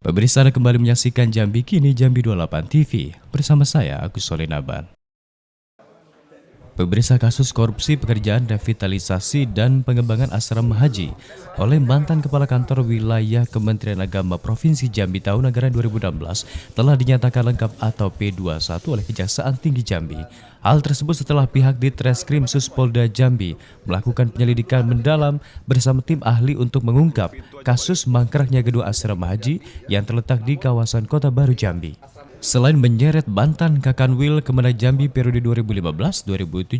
Pemirsa, Anda kembali menyaksikan Jambi Kini Jambi 28 TV bersama saya Agus Solenaban. Pemirsa, kasus korupsi pekerjaan revitalisasi dan pengembangan asrama haji oleh mantan Kepala Kantor Wilayah Kementerian Agama Provinsi Jambi tahun anggaran 2016 telah dinyatakan lengkap atau P21 oleh Kejaksaan Tinggi Jambi. Hal tersebut setelah pihak Ditreskrim Suspolda Jambi melakukan penyelidikan mendalam bersama tim ahli untuk mengungkap kasus mangkraknya gedung asrama haji yang terletak di kawasan Kota Baru Jambi. Selain menyeret mantan Kakanwil Kemenag Jambi periode 2015-2017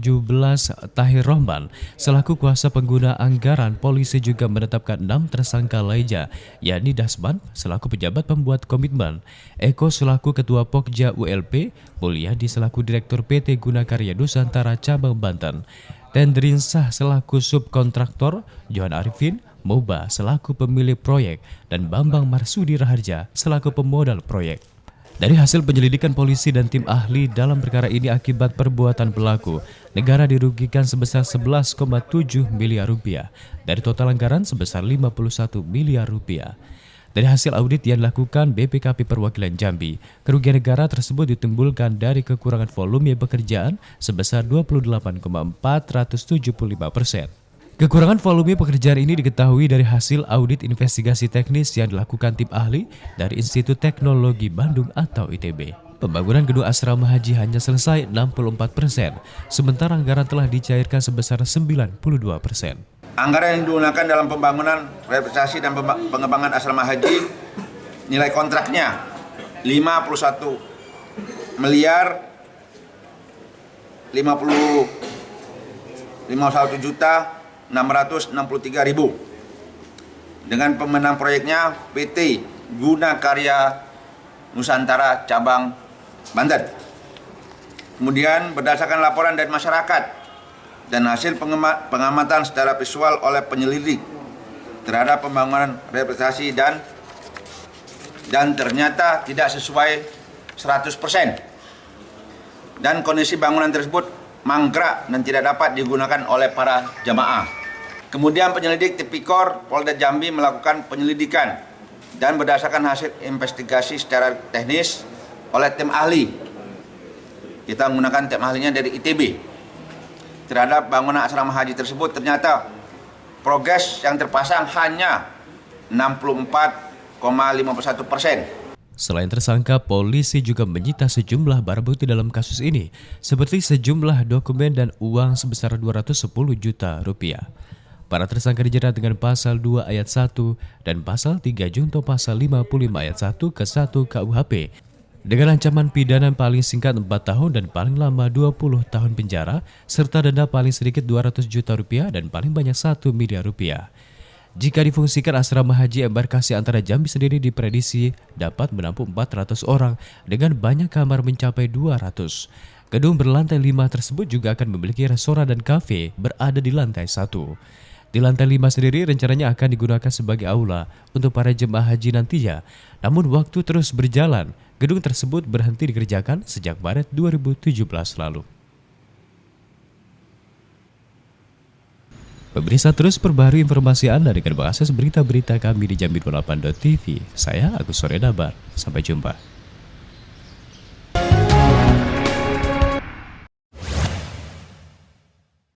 Tahir Rohman selaku kuasa pengguna anggaran, polisi juga menetapkan 6 tersangka lainnya, yakni Dasman selaku pejabat pembuat komitmen, Eko selaku ketua Pokja ULP, Mulyadi selaku direktur PT Gunakarya Nusantara Cabang Banten, Tendrin Sah selaku subkontraktor, Johan Arifin Moba selaku pemilik proyek, dan Bambang Marsudi Raharja selaku pemodal proyek. Dari hasil penyelidikan polisi dan tim ahli dalam perkara ini, akibat perbuatan pelaku, negara dirugikan sebesar 11,7 miliar rupiah dari total anggaran sebesar 51 miliar rupiah. Dari hasil audit yang dilakukan BPKP Perwakilan Jambi, kerugian negara tersebut ditimbulkan dari kekurangan volume pekerjaan sebesar 28,475%. Kekurangan volume pekerjaan ini diketahui dari hasil audit investigasi teknis yang dilakukan tim ahli dari Institut Teknologi Bandung atau ITB. Pembangunan gedung asrama haji hanya selesai 64%, sementara anggaran telah dicairkan sebesar 92%. Anggaran yang digunakan dalam pembangunan, revitalisasi dan pengembangan asrama haji, nilai kontraknya 51 miliar 51 juta 663.000 dengan pemenang proyeknya PT Gunakarya Nusantara Cabang Banten. Kemudian berdasarkan laporan dari masyarakat dan hasil pengamatan secara visual oleh penyelidik terhadap pembangunan revitalisasi dan ternyata tidak sesuai 100%, dan kondisi bangunan tersebut mangkrak dan tidak dapat digunakan oleh para jamaah. Kemudian penyelidik Tipikor Polda Jambi melakukan penyelidikan dan berdasarkan hasil investigasi secara teknis oleh tim ahli, kita menggunakan tim ahlinya dari ITB, terhadap bangunan asrama haji tersebut, ternyata progres yang terpasang hanya 64,51%. Selain tersangka, polisi juga menyita sejumlah barang bukti dalam kasus ini, seperti sejumlah dokumen dan uang sebesar 210 juta rupiah. Para tersangka dijerat dengan pasal 2 ayat 1 dan pasal 3 junto pasal 55 ayat 1 ke 1 KUHP dengan ancaman pidana paling singkat 4 tahun dan paling lama 20 tahun penjara, serta denda paling sedikit 200 juta rupiah dan paling banyak 1 miliar rupiah. Jika difungsikan, asrama haji embarkasi antara Jambi sendiri diprediksi dapat menampung 400 orang dengan banyak kamar mencapai 200. Gedung berlantai 5 tersebut juga akan memiliki restoran dan kafe berada di lantai 1. Di lantai 5 sendiri rencananya akan digunakan sebagai aula untuk para jemaah haji nantinya. Namun waktu terus berjalan, gedung tersebut berhenti dikerjakan sejak Maret 2017 lalu. Pemirsa, terus perbaharui informasi Anda dengan mengakses berita-berita kami di Jambi 28.tv. Saya Agus Solenaban. Sampai jumpa.